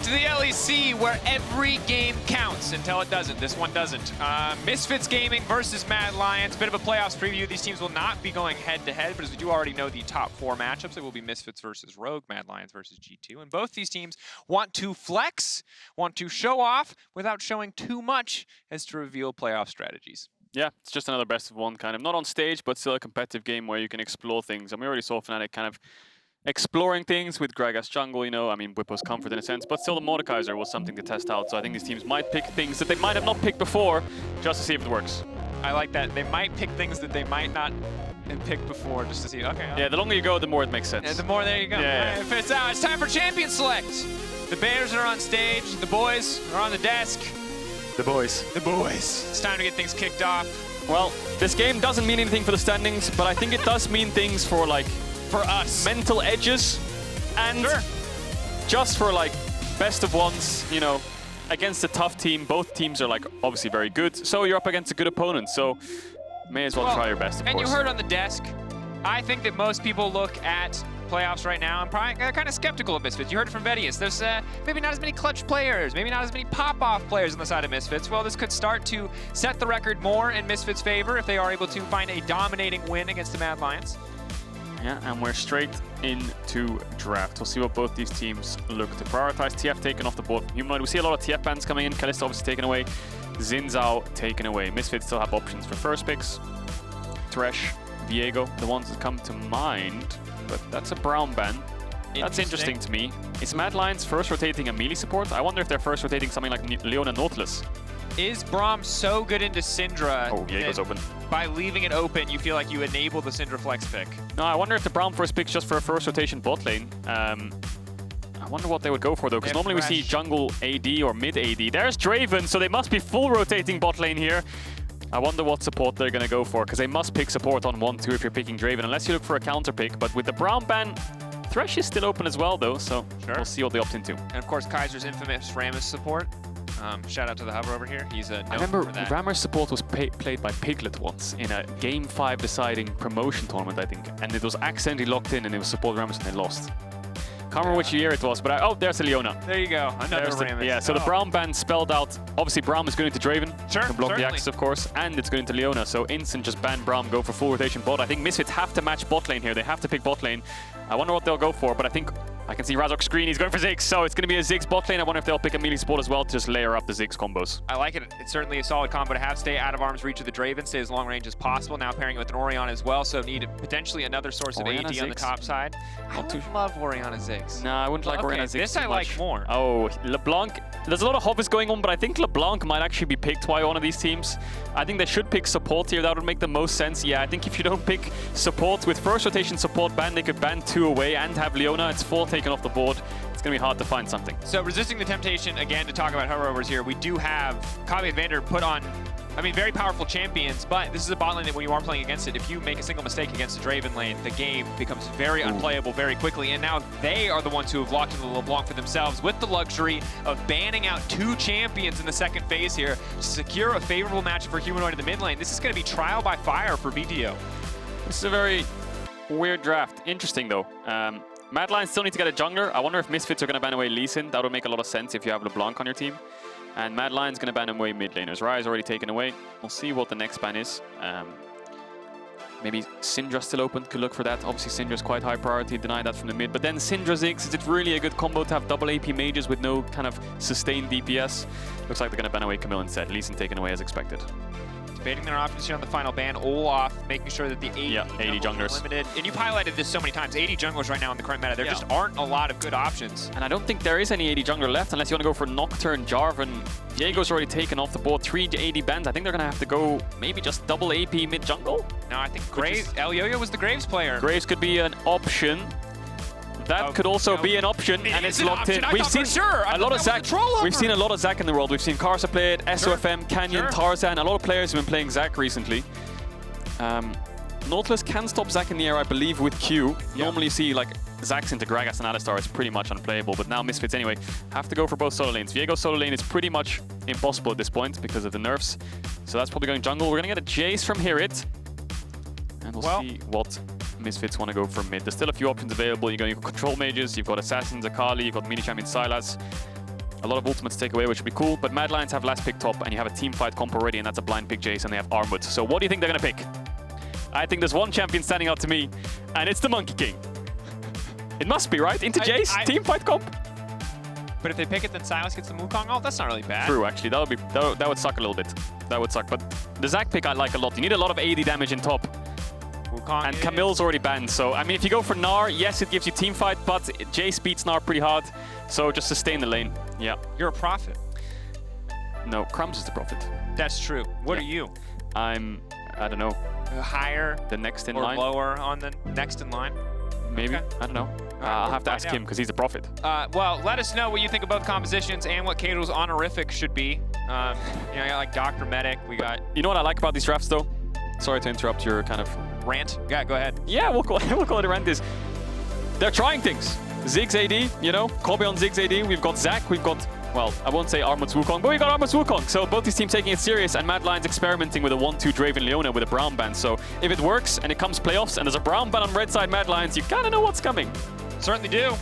to the LEC, where every game counts until it doesn't. This one doesn't. Misfits Gaming versus Mad Lions. Bit of a playoffs preview. These teams will not be going head-to-head, but as we do already know the top 4 matchups, it will be Misfits versus Rogue, Mad Lions versus G2. And both these teams want to flex, want to show off without showing too much as to reveal playoff strategies. Yeah, it's just another best of one kind of, not on stage, but still a competitive game where you can explore things. And we already saw Fnatic kind of exploring things with Gragas jungle, you know, I mean, Whip was comfort in a sense, but still the Mordekaiser was something to test out. So I think these teams might pick things that they might have not picked before, just to see if it works. I like that. They might pick things that they might not have picked before, just to see, okay. Yeah, the longer you go, the more it makes sense. Yeah, the more, there you go. Yeah. Right, it's time for Champion Select. The Bears are on stage, the boys are on the desk. The boys. The boys. It's time to get things kicked off. Well, this game doesn't mean anything for the standings, but I think it does mean things for, like, for us. Mental edges, and just for, like, best of ones, you know, against a tough team. Both teams are, like, obviously very good, so you're up against a good opponent, so may as well try your best, of course. And you heard on the desk, I think that most people look at playoffs right now and probably kind of skeptical of Misfits. You heard it from Vetheo. There's maybe not as many clutch players, maybe not as many pop-off players on the side of Misfits. Well, this could start to set the record more in Misfits' favor if they are able to find a dominating win against the Mad Lions. Yeah, and we're straight into draft. We'll see what both these teams look to prioritize. TF taken off the board from Humanoid. We see a lot of TF bans coming in. Kalista obviously taken away. Xin Zhao taken away. Misfits still have options for first picks. Thresh, Viego, the ones that come to mind. But that's a brown ban. That's interesting to me. Is Mad Lions first rotating a melee support? I wonder if they're first rotating something like Leona Nautilus. Is Braum so good into Syndra? Oh, Viego's open. By leaving it open, you feel like you enable the Syndra flex pick? No, I wonder if the Braum first pick's just for a first rotation bot lane. I wonder what they would go for though, because normally we see jungle AD or mid AD. There's Draven, so they must be full rotating bot lane here. I wonder what support they're going to go for, because they must pick support on 1-2 if you're picking Draven, unless you look for a counter pick. But with the brown ban, Thresh is still open as well though, so we'll see what they opt into. And of course, Kaiser's infamous Rammus support. Shout out to the Hover over here. He's a I remember Rammus support was played by Piglet once in a Game 5 deciding promotion tournament, I think. And it was accidentally locked in and it was support Rammus and they lost. Can't remember which year it was, but oh, there's a Leona. There you go, another Rammus. Yeah, so the brown ban spelled out, obviously Braum is going into Draven. Sure, to block the access, of course, and it's going into Leona, so instant just ban Braum, go for full rotation bot. I think Misfits have to match bot lane here, they have to pick bot lane. I wonder what they'll go for, but I think I can see Razork screen, he's going for Ziggs, so it's going to be a Ziggs bot lane. I wonder if they'll pick a melee support as well to just layer up the Ziggs combos. I like it. It's certainly a solid combo to have. Stay out of arm's reach of the Draven, stay as long range as possible. Now pairing it with an Orianna as well, so need potentially another source of AD on the top side. I don't love Orianna Ziggs. No, I wouldn't like Orianna Ziggs This I like more. Oh, LeBlanc. There's a lot of hovis going on, but I think LeBlanc might actually be picked by one of these teams. I think they should pick support here. That would make the most sense. Yeah, I think if you don't pick support with first rotation support ban, they could ban 2 away and have Leona. It's 4 taken off the board. It's going to be hard to find something. So resisting the temptation, again, to talk about hover-overs here, we do have Kobbe and Vander put on, I mean, very powerful champions, but this is a bot lane that when you are playing against it, if you make a single mistake against the Draven lane, the game becomes very unplayable very quickly, and now they are the ones who have locked in the LeBlanc for themselves with the luxury of banning out 2 champions in the second phase here to secure a favorable match for Humanoid in the mid lane. This is going to be trial by fire for Vetheo. This is a very weird draft. Interesting, though. Mad Lions still need to get a jungler. I wonder if Misfits are going to ban away Lee Sin. That would make a lot of sense if you have LeBlanc on your team. And Mad Lions going to ban away mid laners. Rai's already taken away. We'll see what the next ban is. Maybe Syndra still open. Could look for that. Obviously, Syndra's quite high priority. Deny that from the mid. But then Syndra Ziggs, is it really a good combo to have double AP mages with no kind of sustained DPS? Looks like they're going to ban away Camille instead. Lee Sin taken away as expected. Debating their options here on the final ban. Olaf making sure that the 80 junglers are limited. And you highlighted this so many times. 80 junglers right now in the current meta. There just aren't a lot of good options. And I don't think there is any 80 jungler left unless you want to go for Nocturne, Jarvan. Viego's already taken off the board. 3 80 bans. I think they're going to have to go maybe just double AP mid jungle. No, I think Graves, Elyoya was the Graves player. Graves could be an option. That could also be an option, and it's locked in. We've seen a lot of Zac. We've seen a lot of Zac in the world. We've seen Carzzy play it, SOFM, Canyon, Tarzan. A lot of players have been playing Zac recently. Nautilus can stop Zac in the air, I believe, with Q. Normally you see like Zacs into Gragas and Alistar. It's pretty much unplayable, but now Misfits anyway have to go for both solo lanes. Viego's solo lane is pretty much impossible at this point because of the nerfs. So that's probably going jungle. We're going to get a Jayce from HiRit. And we'll see what Misfits want to go for mid. There's still a few options available. You've got control mages, you've got assassins, Akali, you've got mini champion Sylas. A lot of ultimates to take away, which would be cool. But Mad Lions have last pick top, and you have a team fight comp already, and that's a blind pick Jayce, and they have Armut. So what do you think they're going to pick? I think there's one champion standing out to me, and it's the Monkey King. It must be, right? Into Jayce, team fight comp? But if they pick it, then Sylas gets the Wukong ult. That's not really bad. True, actually. That would suck a little bit. That would suck. But the Zac pick I like a lot. You need a lot of AD damage in top. Wukong and Camille's already banned. So, I mean, if you go for Gnar, yes, it gives you team fight, but Jayce beats Gnar pretty hard. So just sustain the lane. Yeah. You're a prophet. No, Crumbs is the prophet. That's true. What are you? I don't know. Higher? The next in or line? Or lower on the next in line? Maybe. Okay. I don't know. I'll have to ask him because he's a prophet. Well, let us know what you think of both compositions and what Caedrel's honorific should be. You know, I got like Dr. Medic. We got. You know what I like about these drafts, though? Sorry to interrupt your kind of rant. Yeah, go ahead. Yeah, we'll call it a rant. They're trying things. Ziggs AD, you know, Kobbe on Ziggs AD. We've got Zac. We've got, well, I won't say Armut's Wukong, but we got Armut's Wukong. So both these teams taking it serious, and Mad Lions experimenting with a 1-2 Draven Leona with a brown ban. So if it works and it comes playoffs and there's a brown ban on red side Mad Lions, you kind of know what's coming. Certainly do.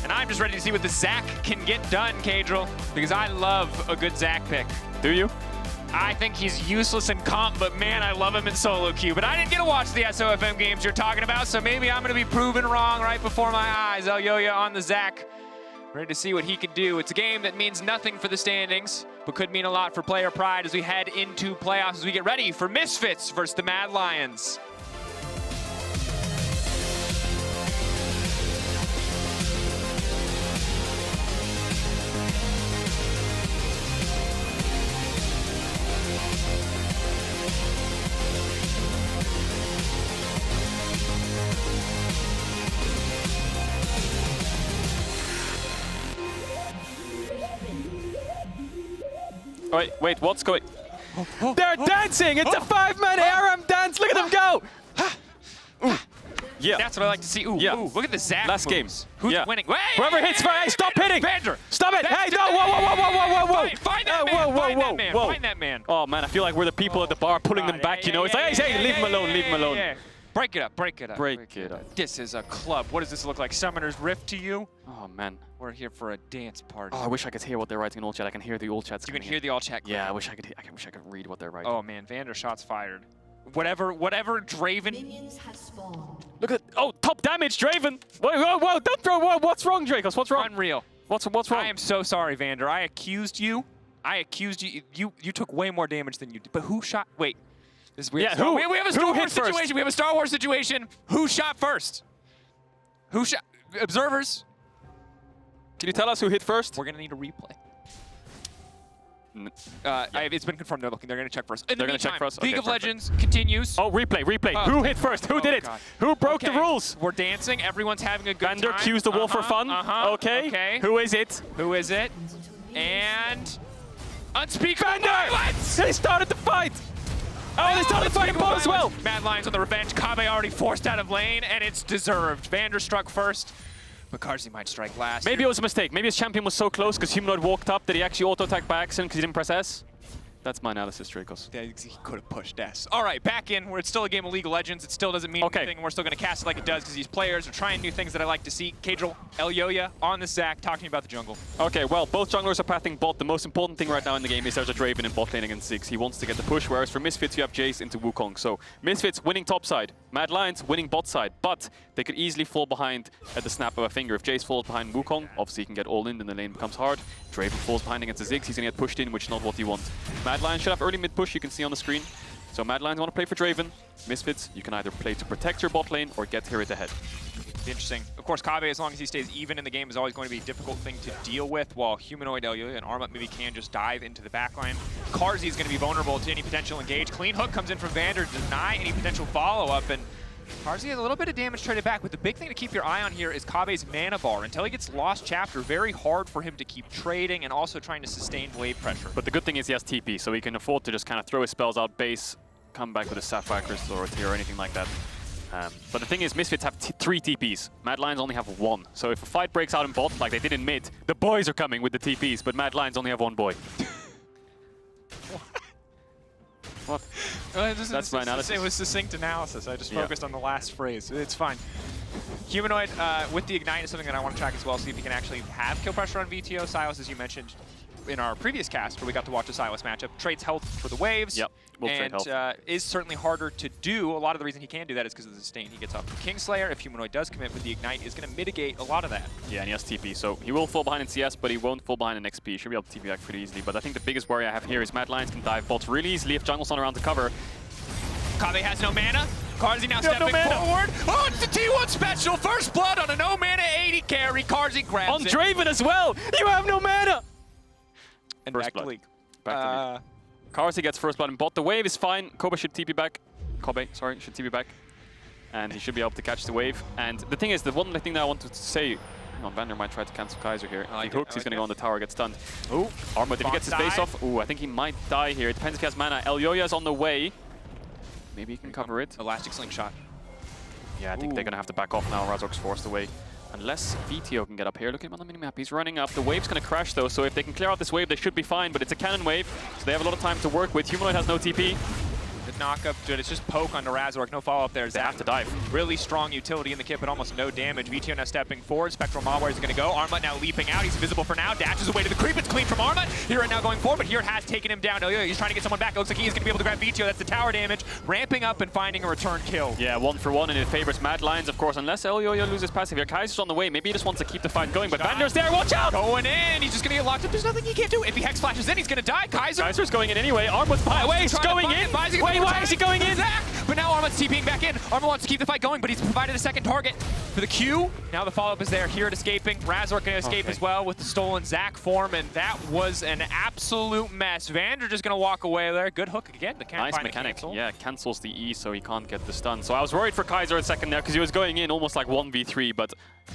And I'm just ready to see what the Zac can get done, Caedrel, because I love a good Zac pick. Do you? I think he's useless in comp, but man, I love him in solo queue. But I didn't get to watch the SOFM games you're talking about, so maybe I'm going to be proven wrong right before my eyes. Elyoya on the Zac. Ready to see what he can do. It's a game that means nothing for the standings, but could mean a lot for player pride as we head into playoffs, as we get ready for Misfits versus the Mad Lions. Wait, what's going? They're dancing! It's a 5-man ARM dance! Look at them go! Yeah. That's what I like to see. Ooh, yeah. Ooh, look at the Zac Last game. Who's yeah. winning? Wait, whoever hits first, hey, stop hitting! Vander! Stop it! Hey, no! Whoa! Find that man! Find that man! Find that man! Oh man, I feel like we're the people at the bar pulling them back. You know, it's like, hey, leave him alone, leave him alone. Break it up, break it up. Break it up. This is a club. What does this look like? Summoner's Rift to you? Oh man. We're here for a dance party. Oh, I wish I could hear what they're writing in all chat. I can hear the all chats. You can hear the all chat. Yeah, I wish I could read what they're writing. Oh man, Vander shots fired. Whatever Draven. Look at top damage, Draven. Whoa, don't throw. Whoa, what's wrong, Drakos? What's wrong? Unreal. What's wrong? I am so sorry, Vander. I accused you. You took way more damage than you did. But who shot? Wait. This is weird. Yeah, we have a Star Wars situation. First? We have a Star Wars situation. Who shot first? Who shot? Observers. Can you tell us who hit first? We're gonna need a replay. It's been confirmed. They're looking. They're gonna check first. In the meantime, League of Legends continues. Oh, replay. Who hit first? Who did it? God. Who broke the rules? We're dancing. Everyone's having a good time. Vander cues the wall for fun. Okay. Who is it? Who is it? And unspeakable Vander! violence! They started the fight. Oh, they started fighting bot as well. Mad Lions on the revenge. Kobbe already forced out of lane, and it's deserved. Vander struck first, but Carzzy might strike last. Maybe it was a mistake. Maybe his champion was so close because Humanoid walked up that he actually auto-attacked by accident because he didn't press S. That's my analysis, Drakos. Yeah, he could have pushed S. All right, back in where it's still a game of League of Legends. It still doesn't mean anything. We're still going to cast it like it does because these players are trying new things that I like to see. Caedrel, Elyoya on the Zac, talking about the jungle. Okay, well, both junglers are pathing bot. The most important thing right now in the game is there's a Draven in bot lane against Ziggs. He wants to get the push, whereas for Misfits, you have Jayce into Wukong. So Misfits winning top side, Mad Lions winning bot side, but they could easily fall behind at the snap of a finger. If Jayce falls behind Wukong, obviously he can get all in, then the lane becomes hard. Draven falls behind against the Ziggs, he's going to get pushed in, which is not what you want. Mad Lions should have early mid push, you can see on the screen. So Mad Lions want to play for Draven. Misfits, you can either play to protect your bot lane or get HiRit ahead. Interesting. Of course, Kobbe, as long as he stays even in the game, is always going to be a difficult thing to deal with, while Humanoid, Elyoya, and Armut maybe can just dive into the backline. Carzzy is going to be vulnerable to any potential engage. Clean hook comes in from Vander to deny any potential follow-up, and Carzzy has a little bit of damage traded back, but the big thing to keep your eye on here is Kobbe's mana bar. Until he gets Lost Chapter, very hard for him to keep trading and also trying to sustain wave pressure. But the good thing is he has TP, so he can afford to just kind of throw his spells out base, come back with a Sapphire Crystal or a Tear or anything like that. But the thing is, Misfits have 3 TPs. Mad Lions only have 1. So if a fight breaks out in bot, like they did in mid, the boys are coming with the TPs, but Mad Lions only have 1 boy. What? That's my analysis. It was succinct analysis. I just focused on the last phrase. It's fine. Humanoid with the Ignite is something that I want to track as well, see if he can actually have kill pressure on Vetheo. Sylas, as you mentioned in our previous cast, where we got to watch the Sylas matchup, trades health for the waves. Yep, and is certainly harder to do. A lot of the reason he can do that is because of the sustain he gets off from Kingslayer. If Humanoid does commit with the Ignite, is going to mitigate a lot of that. Yeah, and he has TP, so he will fall behind in CS, but he won't fall behind in XP. He should be able to TP back pretty easily. But I think the biggest worry I have here is Mad Lions can dive bot really easily if jungle's not around to cover. Kobbe has no mana. Carzzy now stepping forward. Oh, it's the T1 special. First blood on a no mana 80 carry. Carzzy grabs it. On Draven as well. You have no mana. And first back blood. to League. Back to League. Carzzy gets first blood in bot. The wave is fine. Kobbe should TP back. Kobbe, sorry, should TP back. And he should be able to catch the wave. And the thing is, the one thing that I wanted to say, Vander might try to cancel Kaiser here. If he hooks, he's going to go on the tower, get stunned. Oh, Armut, if he gets his base off, I think he might die here. It depends if he has mana. Elyoya is on the way. Maybe he can cover it. Elastic slingshot. Yeah, I think they're going to have to back off now. Razork's forced away. Unless Vetheo can get up here. Look at him on the minimap. He's running up. The wave's going to crash, though, so if they can clear out this wave, they should be fine. But it's a cannon wave, so they have a lot of time to work with. Humanoid has no TP. The knock-up, dude, it's just poke onto Razork. No follow-up there. They have to dive. Really strong utility in the kit, but almost no damage. Vetheo now stepping forward. Spectral Malware is going to go. Armut now leaping out. He's invisible for now. Dashes away to the creep. It's clean from Armut. HiRit now going forward, but HiRit has taken him down. Elyoya, he's trying to get someone back. It looks like he's going to be able to grab Vetheo. That's the tower damage. Ramping up and finding a return kill. Yeah, 1-for-1, and it favors Mad Lions, of course. Unless Elyoya loses passive here. Kaiser's on the way. Maybe he just wants to keep the fight going, but Vander's there. Watch out! Going in. He's just going to get locked up. There's nothing he can't do. If he Hex flashes in, he's going to die. Kaiser's going in anyway. Armut's going in. Wait, why is he going in? But now Armut's TPing back in. Armut wants to keep the fight going, but he's provided a second target for the Q. Now the follow-up is there. HiRit escaping. Razork going to escape as well with the stolen Zac form, and that was an absolute mess. Vander just going to walk away there. Good hook again. Nice mechanic. Yeah, cancels the E so he can't get the stun. So I was worried for Kaiser a second there because he was going in almost like 1v3, but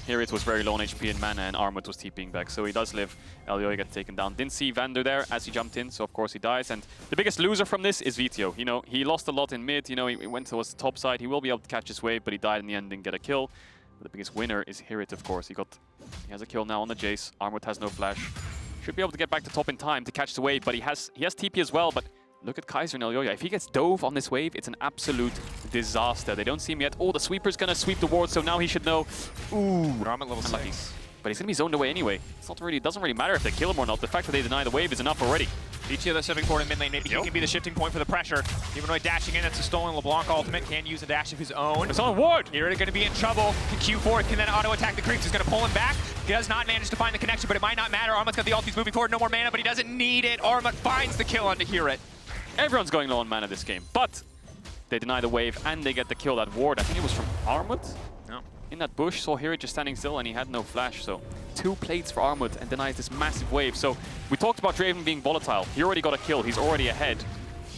HiRit was very low on HP and mana, and Armut was TPing back. So he does live. Elyoya gets taken down. Didn't see Vander there as he jumped in, so of course he dies. And the biggest loser from this is Vetheo. You know, he lost a lot in mid. You know, he went towards the top side. He will be able to catch his wave, but he died in the end, didn't get a kill. But the biggest winner is HiRit, of course. He has a kill now on the Jayce. Armut has no flash. Should be able to get back to top in time to catch the wave, but he has TP as well. But look at Kaiser and Elyoya. If he gets dove on this wave, it's an absolute disaster. They don't see him yet. Oh, the sweeper's gonna sweep the ward, so now he should know. Ooh, Armut level 6. But he's gonna be zoned away anyway. It doesn't really matter if they kill him or not. The fact that they deny the wave is enough already. Vetheo that's stepping forward in mid lane. Maybe he can be the shifting point for the pressure. Humanoid dashing in. That's a stolen LeBlanc ultimate. Can use a dash of his own. It's on ward. HiRit going to be in trouble. Can Q4, can then auto-attack the creeps. He's going to pull him back. He does not manage to find the connection, but it might not matter. Armut's got the ult. He's moving forward. No more mana, but he doesn't need it. Armut finds the kill onto HiRit. Everyone's going low on mana this game, but they deny the wave and they get the kill. That ward, I think it was from Armut. No. In that bush, saw HiRit just standing still and he had no flash, so 2 plates for Armut and denies this massive wave. So we talked about Draven being volatile. He already got a kill, he's already ahead.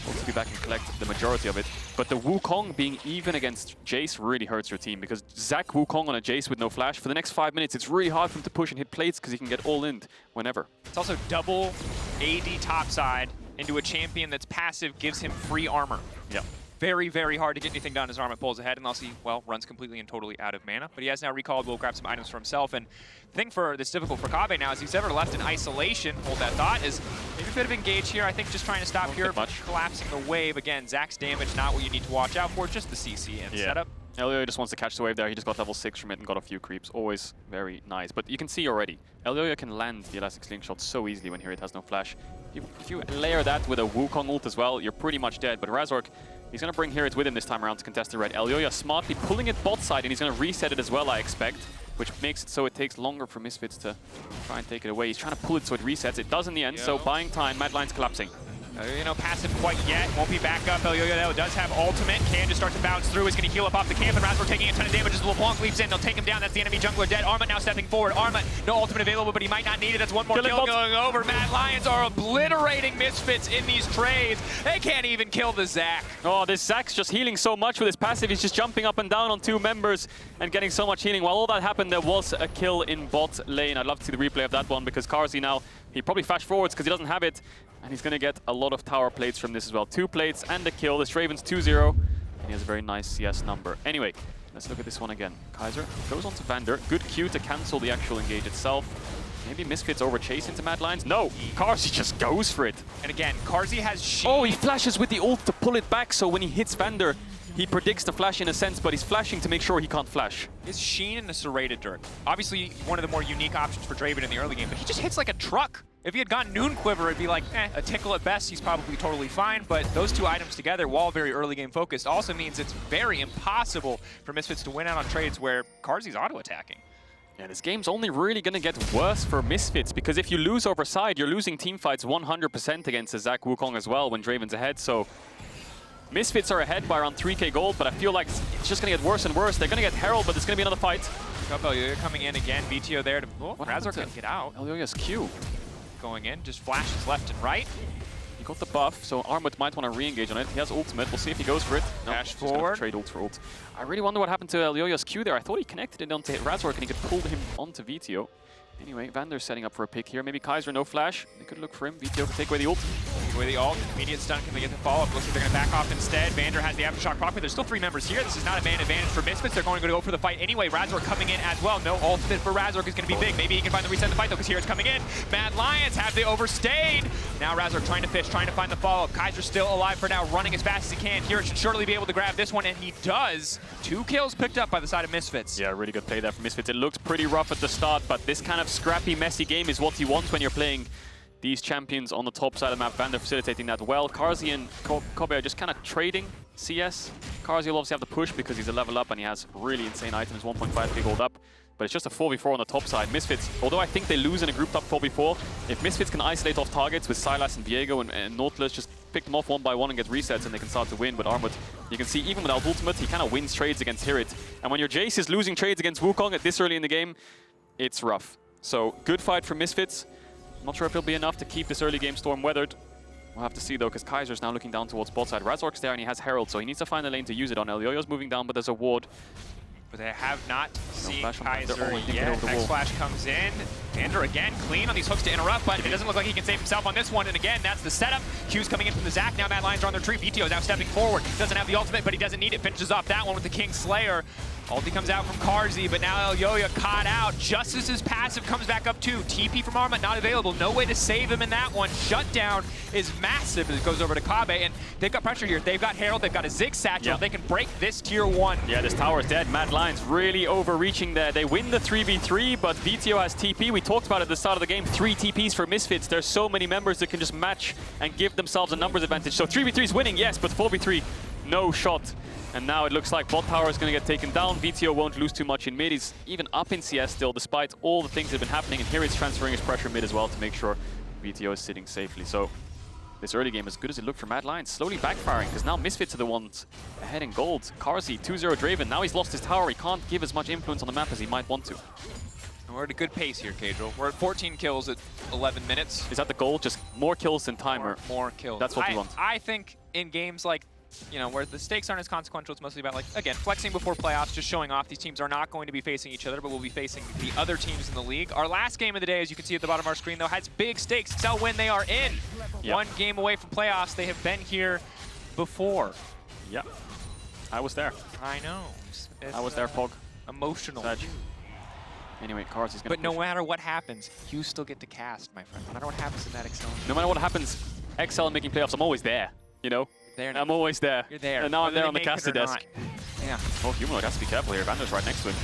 Wants to be back and collect the majority of it. But the Wukong being even against Jayce really hurts your team, because Zac Wukong on a Jayce with no flash, for the next 5 minutes it's really hard for him to push and hit plates because he can get all in whenever. It's also double AD topside into a champion that's passive, gives him free armor. Yeah. Very, very hard to get anything done as Armut pulls ahead unless he, well, runs completely and totally out of mana. But he has now recalled, will grab some items for himself. And the thing that's difficult for Kobbe now is he's ever left in isolation, hold that thought, is maybe a bit of engage here. I think just trying to stop here, collapsing the wave. Again, Zac's damage, not what you need to watch out for, just the CC and setup. Elyoya just wants to catch the wave there. He just got level 6 from it and got a few creeps. Always very nice. But you can see already, Elyoya can land the elastic slingshot so easily when HiRit has no flash. If you layer that with a Wukong ult as well, you're pretty much dead. But Razork, he's going to bring HiRit with him this time around to contest the red. Elyoya smartly pulling it bot side, and he's going to reset it as well, I expect, which makes it so it takes longer for Misfits to try and take it away. He's trying to pull it so it resets. It does in the end, so buying time. Mad Lions collapsing. You know, passive quite yet. Won't be back up. Elyoya, though, does have ultimate. Can just start to bounce through. He's going to heal up off the camp, and Razork taking a ton of damage as LeBlanc leaps in. They'll take him down. That's the enemy jungler dead. Armut now stepping forward. Armut, no ultimate available, but he might not need it. That's one more kill going over. Mad Lions are obliterating Misfits in these trades. They can't even kill the Zac. Oh, this Zac's just healing so much with his passive. He's just jumping up and down on 2 members and getting so much healing. While all that happened, there was a kill in bot lane. I'd love to see the replay of that one, because Carzzy now, he probably flash forwards because he doesn't have it. And he's going to get a lot of tower plates from this as well. 2 plates and a kill. This Draven's 2-0. And he has a very nice CS number. Anyway, let's look at this one again. Kaiser goes on to Vander. Good Q to cancel the actual engage itself. Maybe Misfits over Chase into Mad Lions. No, Carzzy just goes for it. And again, Carzzy has shield. Oh, he flashes with the ult to pull it back, so when he hits Vander, he predicts the flash in a sense, but he's flashing to make sure he can't flash. Is Sheen in the serrated Dirk? Obviously, one of the more unique options for Draven in the early game, but he just hits like a truck. If he had gone Noon Quiver, it'd be like, a tickle at best, he's probably totally fine, but those two items together, while very early game focused, also means it's very impossible for Misfits to win out on trades where Carzzy's auto-attacking. Yeah, this game's only really going to get worse for Misfits, because if you lose over side, you're losing teamfights 100% against a Zach Wukong as well when Draven's ahead, so Misfits are ahead by around 3k gold, but I feel like it's just going to get worse and worse. They're going to get Herald, but there's going to be another fight. Elyoya coming in again, Vetheo there to... Oh, Razork can get out. Elyoya's Q. Going in, just flashes left and right. He got the buff, so Armut might want to re-engage on it. He has ultimate. We'll see if he goes for it. No, Dash forward. Trade ult for ult. I really wonder what happened to Elyoya's Q there. I thought he connected it onto Razork and he could pull him onto Vetheo. Anyway, Vander's setting up for a pick here. Maybe Kaiser, no flash. They could look for him. Vetheo can take away the ult. Take away the ult. Immediate stun. Can they get the follow-up? Looks like they're going to back off instead. Vander has the aftershock proc, but there's still 3 members here. This is not a man advantage for Misfits. They're going to go for the fight anyway. Razork coming in as well. No ultimate for Razork is going to be big. Maybe he can find the reset in the fight though, because here it's coming in. Mad Lions have they overstayed. Now Razork trying to fish, trying to find the follow-up. Kaiser's still alive for now, running as fast as he can. HiRit should surely be able to grab this one, and he does. 2 kills picked up by the side of Misfits. Yeah, really good play there for Misfits. It looks pretty rough at the start, but this kind of scrappy, messy game is what you want when you're playing these champions on the top side of the map. Vander facilitating that well. Carzzy and Kobbe are just kind of trading CS. Carzzy will obviously have the push because he's a level up and he has really insane items, 1.5k gold up. But it's just a 4v4 on the top side. Misfits, although I think they lose in a group top 4v4, if Misfits can isolate off targets with Sylas and Viego and Nautilus, just pick them off one by one and get resets and they can start to win. But Armut, you can see even without ultimate, he kind of wins trades against HiRit. And when your Jayce is losing trades against Wukong at this early in the game, it's rough. So good fight for Misfits. Not sure if it'll be enough to keep this early game storm weathered. We'll have to see though, because Kaiser's now looking down towards bot side. Razork's there and he has Herald, so he needs to find a lane to use it on. Elyoya's moving down, but there's a ward. But they have not seen Kaiser yet. X-Flash comes in. Vander again, clean on these hooks to interrupt, but it doesn't look like he can save himself on this one. And again, that's the setup. Q's coming in from the Zac. Now Mad Lions are on their tree. Vetheo is now stepping forward. Doesn't have the ultimate, but he doesn't need it. Finishes off that one with the King Slayer. Ulti comes out from Carzzy, but now Elyoya caught out. Just as his passive comes back up too. TP from Armut not available. No way to save him in that one. Shutdown is massive as it goes over to Kobbe, and they've got pressure here. They've got Herald, they've got a Ziggs satchel. Yeah. They can break this tier 1. Yeah, this tower is dead. Mad Lions really overreaching there. They win the 3v3, but Vetheo has TP. We talked about it at the start of the game. 3 TPs for Misfits. There's so many members that can just match and give themselves a numbers advantage. So 3v3 is winning, yes, but 4v3, no shot. And now it looks like bot tower is going to get taken down. Vetheo won't lose too much in mid. He's even up in CS still, despite all the things that have been happening. And here he's transferring his pressure mid as well to make sure Vetheo is sitting safely. So this early game, as good as it looked for Mad Lions, slowly backfiring, because now Misfits are the ones ahead in gold. Carzzy, 2-0 Draven. Now he's lost his tower. He can't give as much influence on the map as he might want to. And we're at a good pace here, Caedrel. We're at 14 kills at 11 minutes. Is that the goal? Just more kills than timer? More kills. That's what we want. I think in games like, where the stakes aren't as consequential, it's mostly about, like, again, flexing before playoffs, just showing off. These teams are not going to be facing each other, but will be facing the other teams in the league. Our last game of the day, as you can see at the bottom of our screen, though, has big stakes. Excel win, they are in. Yep. 1 game away from playoffs. They have been here before. Yeah, I was there. I know. I was there, Pog. Emotional. Sag. Anyway, Carzzy's gonna But no matter what happens, you still get to cast, my friend. No matter what happens in that Excel. No matter what happens, Excel making playoffs, I'm always there, I'm always there. You're there. And now I'm there on the caster desk. Yeah. Oh, Humanoid has to be careful here. Vander's right next to him.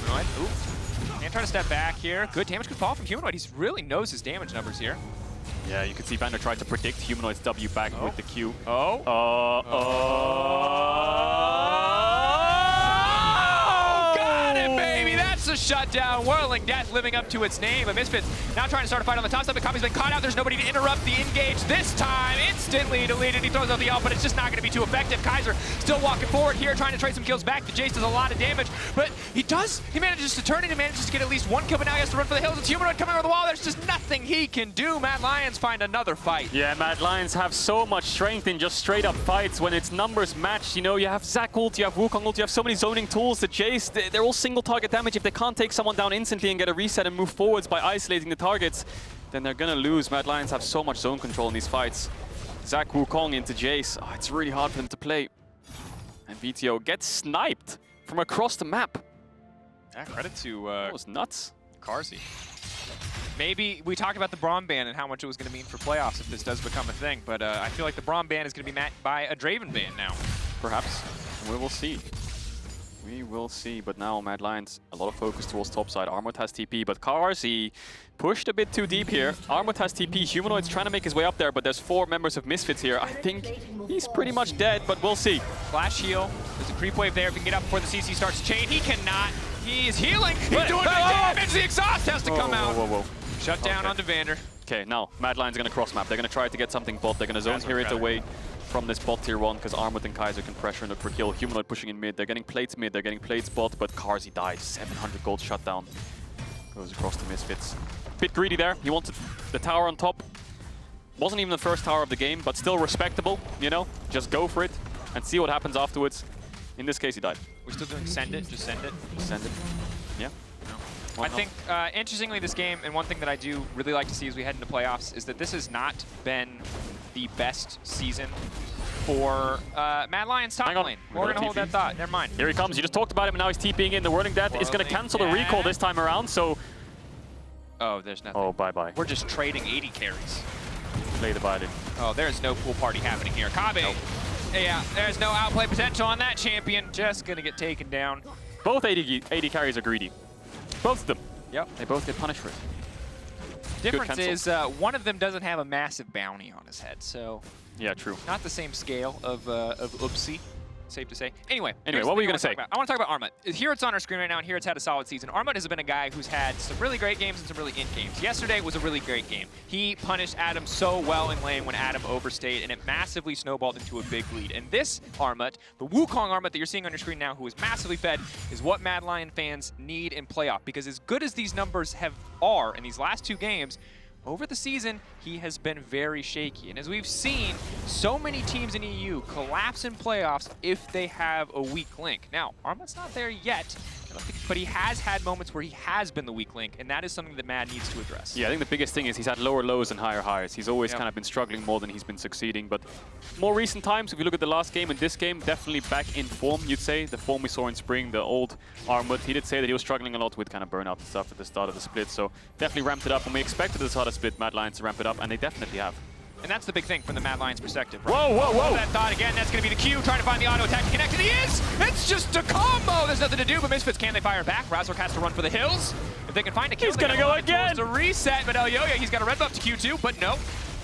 Humanoid. Ooh. And trying to step back here. Good damage could fall from Humanoid. He really knows his damage numbers here. Yeah, you can see Vander tried to predict Humanoid's W back with the Q. Oh. Got it, baby! That's a shutdown. Whirling Death living up to its name. But Misfits now trying to start a fight on the top side, but Kobbe's been caught out. There's nobody to interrupt the engage this time. Instantly deleted. He throws out the ult, but it's just not going to be too effective. Kaiser still walking forward here, trying to trade some kills back. The Jayce does a lot of damage, but he manages to turn it and manages to get at least 1 kill, but now he has to run for the hills. It's Humanoid coming over the wall. There's just nothing he can do. Mad Lions find another fight. Yeah, Mad Lions have so much strength in just straight up fights when it's numbers matched. You have Zac ult, you have Wukong ult, you have so many zoning tools. The Jayce, they're all single target damage. If they can't take someone down instantly and get a reset and move forwards by isolating the targets, then they're gonna lose. Mad Lions have so much zone control in these fights. Zac Wukong into Jayce. Oh, it's really hard for them to play. And Vetheo gets sniped from across the map. Yeah, credit to that was nuts. Carzzy. Maybe we talked about the Braum ban and how much it was going to mean for playoffs if this does become a thing, but I feel like the Braum ban is going to be met by a Draven ban now. Perhaps. We will see. We will see, but now Mad Lions, a lot of focus towards top side. Armut has TP, but Carzzy pushed a bit too deep here. Armut has TP, Humanoid's trying to make his way up there, but there's 4 members of Misfits here. I think he's pretty much dead, but we'll see. Flash heal. There's a creep wave there if he can get up before the CC starts to chain. He cannot. He is healing. He's doing big damage. The exhaust has to come out. Shut down onto Vander. Okay, now Mad Lions are going to cross map. They're going to try to get something bot. They're going to zone HiRit away from this bot tier 1 because Armut and Kaiser can pressure and look for kill. Humanoid pushing in mid. They're getting plates mid. They're getting plates bot, but Carzzy dies. 700 gold shutdown. Goes across the Misfits. Bit greedy there. He wanted the tower on top. Wasn't even the first tower of the game, but still respectable, you know? Just go for it and see what happens afterwards. In this case, he died. We're still doing send it. Just send it. Just send it. Yeah. I think, interestingly, this game, and one thing that I do really like to see as we head into playoffs, is that this has not been the best season for Mad Lions top lane. We're going to hold that thought. Never mind. Here he comes. You just talked about him, and now he's TPing in. The Whirling Death is going to cancel the recall this time around, so... Oh, there's nothing. Oh, bye-bye. We're just trading 80 carries. Play the violin. Oh, there's no pool party happening here. Kobbe. Nope. Yeah, there's no outplay potential on that champion. Just going to get taken down. Both 80 carries are greedy. Both of them. Yep. They both get punished for it. Difference is one of them doesn't have a massive bounty on his head, so... Yeah, true. Not the same scale of oopsie, safe to say. Anyway, what were you going to say? I want to talk about Armut. HiRit's on our screen right now, and HiRit's had a solid season. Armut has been a guy who's had some really great games and some really int games. Yesterday was a really great game. He punished Adam so well in lane when Adam overstayed, and it massively snowballed into a big lead. And this Armut, the Wukong Armut that you're seeing on your screen now, who is massively fed, is what Mad Lion fans need in playoff. Because as good as these numbers are in these last 2 games, over the season, he has been very shaky. And as we've seen, so many teams in EU collapse in playoffs if they have a weak link. Now, Armut's not there yet, but he has had moments where he has been the weak link, and that is something that Mad needs to address. Yeah, I think the biggest thing is he's had lower lows and higher highs. He's always kind of been struggling more than he's been succeeding. But more recent times, if you look at the last game and this game, definitely back in form, you'd say. The form we saw in spring, the old Armut, he did say that he was struggling a lot with kind of burnout and stuff at the start of the split. So definitely ramped it up, and we expected at the start of the split Mad Lions to ramp it up, and they definitely have. And that's the big thing from the Mad Lions perspective, right? Whoa, whoa, whoa! That thought again, that's going to be the Q, trying to find the auto attack to connect, and he is! It's just a combo! There's nothing to do, but Misfits, can they fire back? Razork has to run for the hills. If they can find a kill, he's going to go again! To reset, but Elyoya, he's got a red buff to Q2, but no.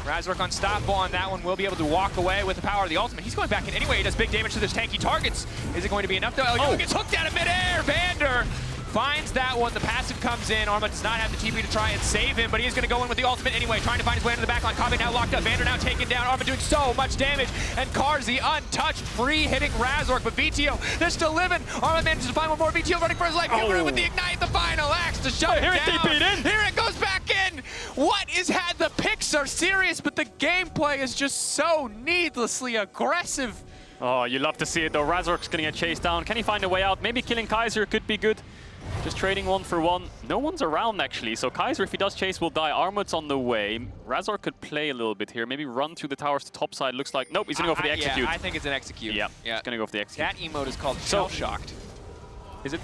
Razork unstoppable on that one, will be able to walk away with the power of the ultimate. He's going back in anyway, he does big damage to those tanky targets. Is it going to be enough though? Elyoya gets hooked out of midair, Vander finds that one, the passive comes in. Armut does not have the TP to try and save him, but he is going to go in with the ultimate anyway, trying to find his way into the backline. Kobbe now locked up, Vander now taken down, Armut doing so much damage, and Carzzy untouched, free hitting Razork, but Vetheo, they're still living. Armut manages to find one more, Vetheo running for his life, with the ignite, the final axe to shut it down. Here it goes back in! What is had the picks are serious, but the gameplay is just so needlessly aggressive. Oh, you love to see it though. Razork's going to get chased down. Can he find a way out? Maybe killing Kaiser could be good. Just trading 1 for 1. No one's around, actually. So Kaiser, if he does chase, will die. Armut's on the way. Razork could play a little bit here. Maybe run through the towers to top side. Looks like... Nope, he's going to go for the execute. Yeah, I think it's an execute. Yeah, he's going to go for the execute. That emote is called Shell-Shocked. Is it?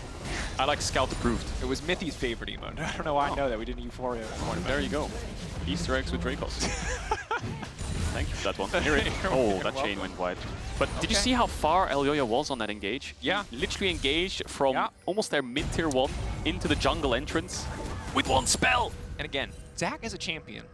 I like Scout Approved. It was Mithy's favorite emote. I don't know why I know that. We didn't Euphoria. There you go. Easter eggs with Drakos. Thank you for that one. Oh, that chain went wide. But did you see how far Elyoya was on that engage? Yeah. Literally engaged from almost their mid-tier 1 into the jungle entrance with 1 spell. And again, Zach as a champion.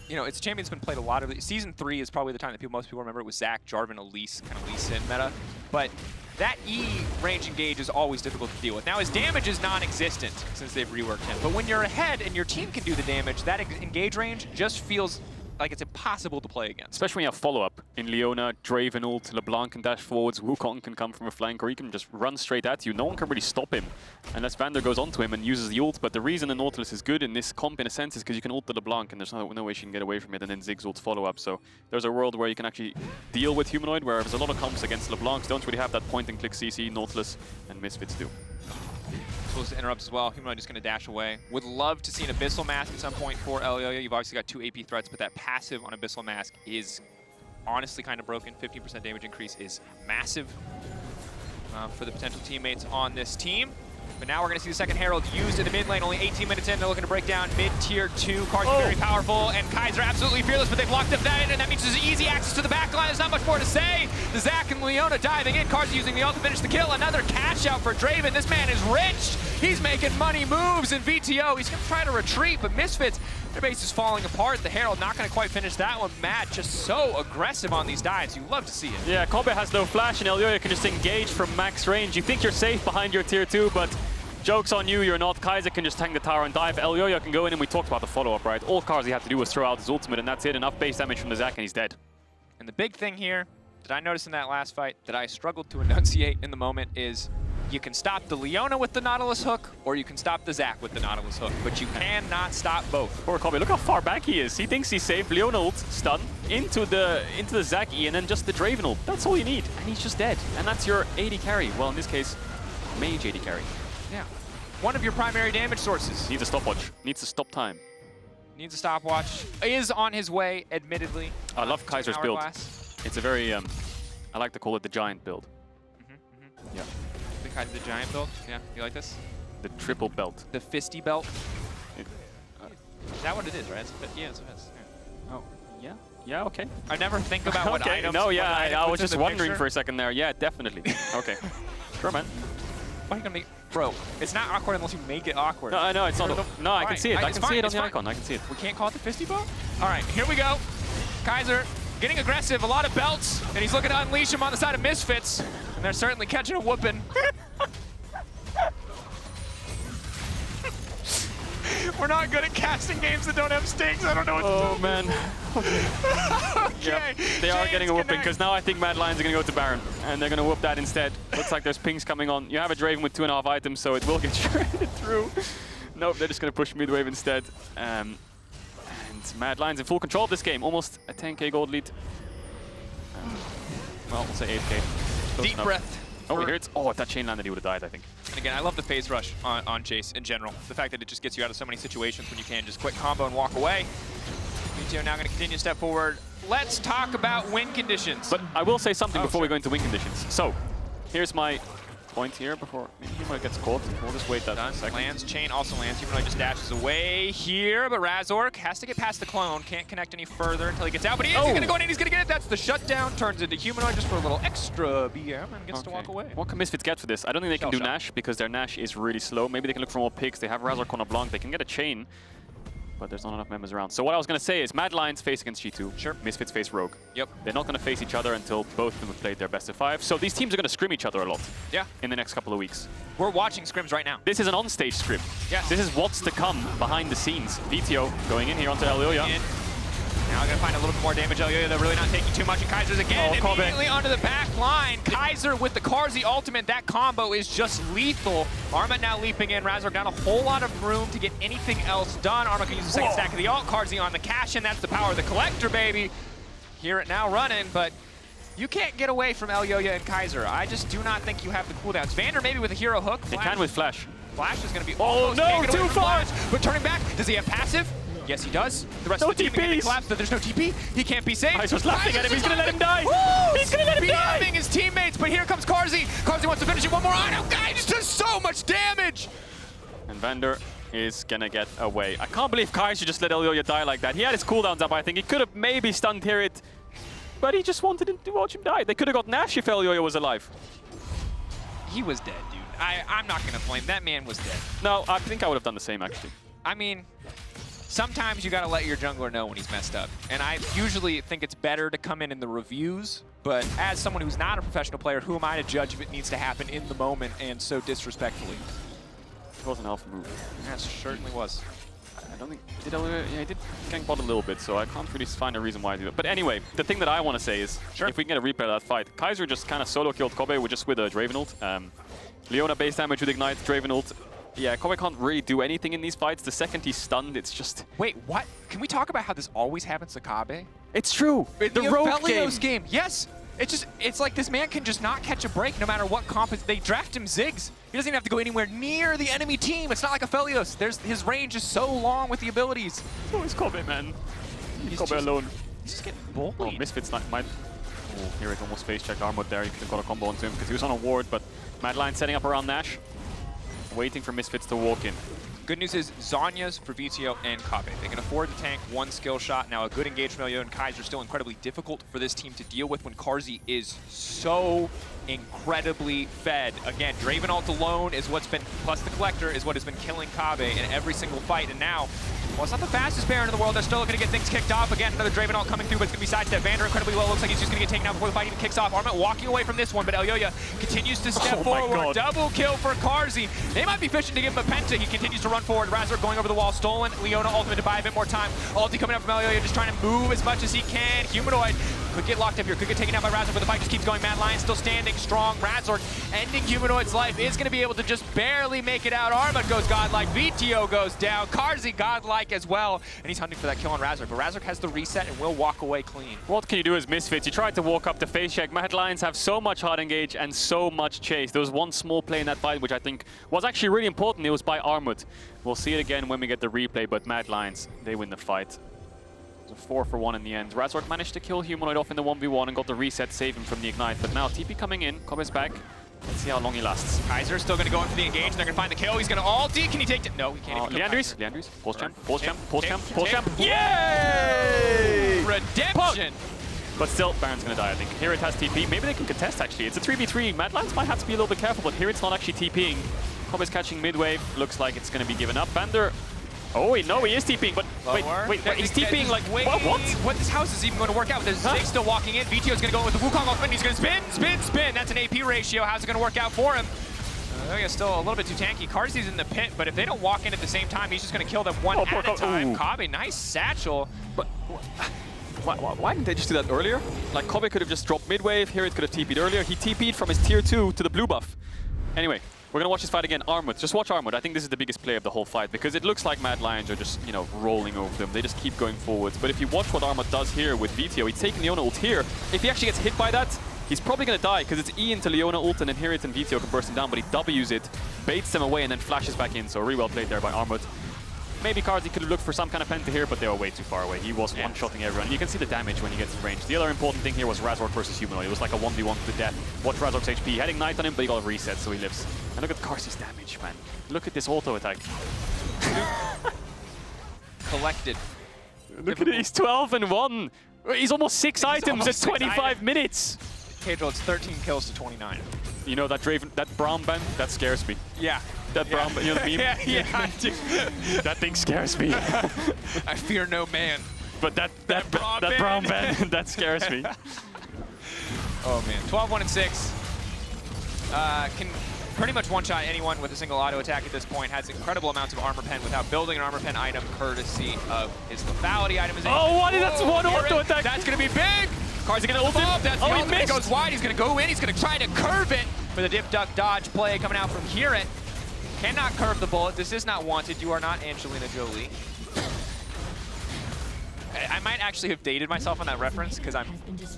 You know, it's a champion that's been played a lot of... Season 3 is probably the time that most people remember it was Zach, Jarvan, Elise, kind of Elise in meta. But that E range engage is always difficult to deal with. Now, his damage is non-existent since they've reworked him. But when you're ahead and your team can do the damage, that engage range just feels like it's impossible to play against. Especially when you have follow-up. In Leona, Draven ult, LeBlanc can dash forwards, Wukong can come from a flank, or he can just run straight at you. No one can really stop him unless Vander goes onto him and uses the ult. But the reason the Nautilus is good in this comp, in a sense, is because you can ult the LeBlanc and there's no way she can get away from it, and then Ziggs ult follow-up. So there's a world where you can actually deal with Humanoid, whereas a lot of comps against LeBlancs don't really have that point-and-click CC. Nautilus and Misfits do. To interrupt as well. Humanoid just going to dash away. Would love to see an Abyssal Mask at some point for Elyoya. You've obviously got 2 AP threats, but that passive on Abyssal Mask is honestly kind of broken. 15% damage increase is massive for the potential teammates on this team. But now we're going to see the second Herald used in the mid lane. Only 18 minutes in, they're looking to break down mid-tier 2. Carzzy very powerful, and Kaiser absolutely fearless, but they've locked up that in, and that means there's easy access to the back line. There's not much more to say. The Zac and Leona diving in. Carzzy using the ult to finish the kill. Another cash out for Draven. This man is rich. He's making money moves in Vetheo. He's going to try to retreat, but Misfits, their base is falling apart. The Herald not going to quite finish that one. Matt just so aggressive on these dives. You love to see it. Yeah, Kobbe has no flash, and Elyoya can just engage from max range. You think you're safe behind your tier 2, but joke's on you, you're not. Kaiser can just tank the tower and dive. Elyoya can go in, and we talked about the follow-up, right? All Carzzy had to do was throw out his ultimate, and that's it. Enough base damage from the Zac, and he's dead. And the big thing here that I noticed in that last fight that I struggled to enunciate in the moment is you can stop the Leona with the Nautilus hook, or you can stop the Zac with the Nautilus hook, but you cannot stop both. Poor Kobbe, look how far back he is. He thinks he's safe. Leona ult, stun, into the Zac E, and then just the Draven ult. That's all you need, and he's just dead. And that's your AD carry. Well, in this case, mage AD carry. Yeah. One of your primary damage sources. Needs a stopwatch. Needs to stop time. Needs a stopwatch. Is on his way, admittedly. I love Kaiser's build. It's a very, I like to call it the giant build. Yeah. The Kaiser the giant build? Yeah, you like this? The triple belt. The fisty belt? Is that what it is, right? Yeah, it's a fist. Yeah. Oh, yeah? Yeah, okay. I never think about what okay. items. No, yeah, I was just wondering picture. for a second there. Yeah, definitely. Okay. Sure, man. Why are you gonna make, bro? It's not awkward unless you make it awkward. No, I know it's not. No, I can see it. I can see it on the fine. icon. I can see it. We can't call it the fisty bow? All right, here we go. Kaiser getting aggressive, a lot of belts, and he's looking to unleash him on the side of Misfits, and they're certainly catching a whooping. We're not good at casting games that don't have stakes. I don't know what to do. Oh, man. Okay. Yep, they are getting a whooping, because now I think Mad Lions are going to go to Baron, and they're going to whoop that instead. Looks like there's pings coming on. You have a Draven with 2.5 items, so it will get shredded through. Nope, they're just going to push mid-wave instead. And Mad Lions in full control of this game. Almost a 10k gold lead. Well, we'll say 8k. Close Deep enough. breath. Oh, we heard it. Oh, if that chain landed, he would have died, I think. And again, I love the phase rush on Jayce in general. The fact that it just gets you out of so many situations when you can just quick combo and walk away. Vetheo now going to continue to step forward. Let's talk about win conditions. But I will say something before we go into win conditions. So, here's my point here before maybe Humanoid gets caught. We'll just wait that second. Lands, chain also lands. Humanoid just dashes away here, but Razork has to get past the clone. Can't connect any further until he gets out, but he is going to go in and he's going to get it. That's the shutdown. Turns into Humanoid just for a little extra BM and gets to walk away. What can Misfits get for this? I don't think they can do Nash because their Nash is really slow. Maybe they can look for more picks. They have Razork on a LeBlanc. They can get a chain, but there's not enough members around. So what I was going to say is Mad Lions face against G2. Sure. Misfits face Rogue. Yep. They're not going to face each other until both of them have played their best of 5. So these teams are going to scrim each other a lot. Yeah. In the next couple of weeks. We're watching scrims right now. This is an on-stage scrim. Yes. This is what's to come behind the scenes. Vetheo going in here onto Elyoya. Now going to find a little bit more damage. Elyoya, they're really not taking too much. And Kaiser's again immediately onto the back line. Kaiser with the Carzzy ultimate. That combo is just lethal. Armut now leaping in. Razork down a whole lot of room to get anything else done. Armut can use the second stack of the ult. Carzzy on the cash in. That's the power of the collector, baby. HiRit now running, but you can't get away from Elyoya and Kaiser. I just do not think you have the cooldowns. Vander maybe with a hero hook. They can with Flash. Flash is going to be almost too far. Flash, but turning back, does he have passive? Yes, he does. The rest of the team can collapse, but there's no TP. He can't be saved. Kaiser's laughing at him. He's going to let him die. He's going to let him die. BMing his teammates, but here comes Carzzy. Carzzy wants to finish it one more. Oh, guy just does so much damage. And Vander is going to get away. I can't believe Kaiser just let Elyoya die like that. He had his cooldowns up, I think. He could have maybe stunned HiRit, but he just wanted to watch him die. They could have got Nash if Elyoya was alive. He was dead, dude. I'm not going to blame. That man was dead. No, I think I would have done the same, actually. I mean, sometimes you got to let your jungler know when he's messed up. And I usually think it's better to come in the reviews. But as someone who's not a professional player, who am I to judge if it needs to happen in the moment and so disrespectfully? It was an alpha move. That certainly was. I don't think did Elyoya, yeah, he did gank bot a little bit, so I can't really find a reason why I do it. But anyway, the thing that I want to say is, if we can get a replay of that fight, Kaiser just kind of solo killed Kobbe with just with a Draven ult. Leona base damage with Ignite, Draven ult. Yeah, Kobbe can't really do anything in these fights. The second he's stunned, it's just... Wait, what? Can we talk about how this always happens to Kobbe? It's true. The Rogue game. Yes. It's like this man can just not catch a break no matter what comp. They draft him Ziggs. He doesn't even have to go anywhere near the enemy team. It's not like a Aphelios. His range is so long with the abilities. It's always Kobbe, man. He's Kobbe alone. He's just getting bullied. Oh, Misfits might... Oh, HiRit almost face-checked Armut there. He could have got a combo onto him because he was on a ward, but Mad Lion setting up around Nash. waiting for Misfits to walk in. Good news is Zhonya's for Vetheo and Kobbe. They can afford to tank one skill shot. Now a good engage from Elyoya and Kaiser is still incredibly difficult for this team to deal with when Carzzy is so incredibly fed. Again, Draven ult alone is what's been, plus the Collector, is what has been killing Kobbe in every single fight. And now, well, it's not the fastest Baron in the world. They're still looking to get things kicked off. Again, another Draven ult coming through, but it's going to be sidestep. Vander incredibly low. Looks like he's just going to get taken out before the fight even kicks off. Armut walking away from this one, but Elyoya continues to step forward. Double kill for Carzzy. They might be fishing to give him a penta. He continues to run forward. Razork going over the wall. Stolen. Leona ultimate to buy a bit more time. Ulti coming up from Elyoya, just trying to move as much as he can. Humanoid could get locked up here. Could get taken out by Razork, but the fight just keeps going. Mad Lion still standing strong. Razork ending Humanoid's life is going to be able to just barely make it out. Armut goes godlike. Vetheo goes down. Carzzy godlike as well. And he's hunting for that kill on Razork. But Razork has the reset and will walk away clean. What can you do as Misfits? You tried to walk up the face check. Mad Lions have so much hard engage and so much chase. There was one small play in that fight which I think was actually really important. It was by Armut. We'll see it again when we get the replay, but Mad Lions, they win the fight. It was a 4-for-1 in the end. Razork managed to kill Humanoid off in the 1v1 and got the reset, save him from the ignite. But now TP coming in, Kobbe's back. Let's see how long he lasts. Kaiser still going to go in for the engage. They're going to find the kill. He's going to ulti. Can he take it? No, he can't even Leandris, pulse champ, pulse champ, pulse champ, pulse champ. Yay! Redemption! But still, Baron's going to die, I think. HiRit has TP. Maybe they can contest, actually. It's a 3v3. Mad Lions might have to be a little bit careful, but HiRit's not actually TPing. Kobbe's catching mid-wave. Looks like it's going to be given up. Vander. Oh, wait, no, he is TPing, but wait, he's TPing like, what? This house is even going to work out with this Ziggs still walking in. Veteo's going to go with the Wukong ultimate. He's going to spin. That's an AP ratio. How's it going to work out for him? Elyoya's still a little bit too tanky. Carzzy's in the pit, but if they don't walk in at the same time, he's just going to kill them one at a time. Kobbe, nice satchel. But why didn't they just do that earlier? Like, Kobbe could have just dropped mid-wave. HiRit could have TP'd earlier. He TP'd from his tier 2 to the blue buff. Anyway. We're going to watch this fight again. Armut. Just watch Armut. I think this is the biggest play of the whole fight because it looks like Mad Lions are just, you know, rolling over them. They just keep going forwards. But if you watch what Armut does here with Vetheo, he's taking Leona ult here. If he actually gets hit by that, he's probably going to die because it's E into Leona ult and then HiRit and Vetheo can burst him down, but he W's it, baits them away and then flashes back in. So really well played there by Armut. Maybe Carzzy could have looked for some kind of penta here, but they were way too far away. He was one-shotting everyone. You can see the damage when he gets in range. The other important thing here was Razork versus Humanoid. It was like a 1v1 to the death. Watch Razork's HP. He had ignite on him, but he got a reset, so he lives. And look at Carzzy's damage, man. Look at this auto attack. Collected. Look at it. He's 12-1. He's almost 6 items at 25 minutes. Caedrel, it's 13 kills to 29. You know that Draven, that brown band, that scares me. Yeah. That brown, you know the meme? Yeah, I do. That thing scares me. I fear no man. But that brown band, that scares me. Oh man, 12-1-6. Can pretty much one-shot anyone with a single auto attack at this point. Has incredible amounts of armor pen without building an armor pen item, courtesy of his lethality item. That's one auto attack. That's gonna be big. Carzzy gonna ult him. That's the ultimate. He goes wide. He's gonna go in. He's gonna try to curve it for the dip, duck, dodge play coming out from HiRit. Cannot curve the bullet. This is not wanted. You are not Angelina Jolie. I might actually have dated myself on that reference because I'm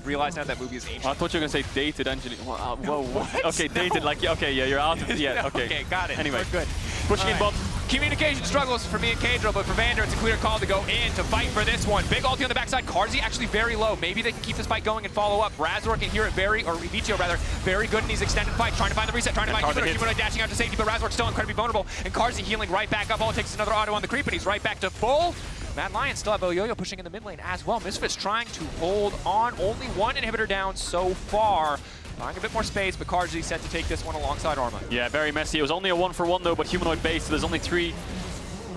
realizing now that movie is ancient. I thought you were going to say dated Angelina. Whoa, what? Okay, dated, like, okay, yeah, you're out of, yeah, okay. Okay, got it. Anyway, we're good. Pushing in, Bob. Communication struggles for me and Caedrel, but for Vander, it's a clear call to go in to fight for this one. Big ulti on the backside. Carzzy actually very low. Maybe they can keep this fight going and follow up. Razork and HiRit Vetheo rather, very good in these extended fights. Trying to find the reset, trying to find Humanoid dashing out to safety, but Razork's still incredibly vulnerable. And Carzzy healing right back up. All it takes is another auto on the creep, and he's right back to full. Mad Lions still have Elyoya pushing in the mid lane as well. Misfits trying to hold on. Only one inhibitor down so far. Buying a bit more space, but Carzzy set to take this one alongside Armut. Yeah, very messy. It was only a 1-for-1 though, but Humanoid base, so there's only 3.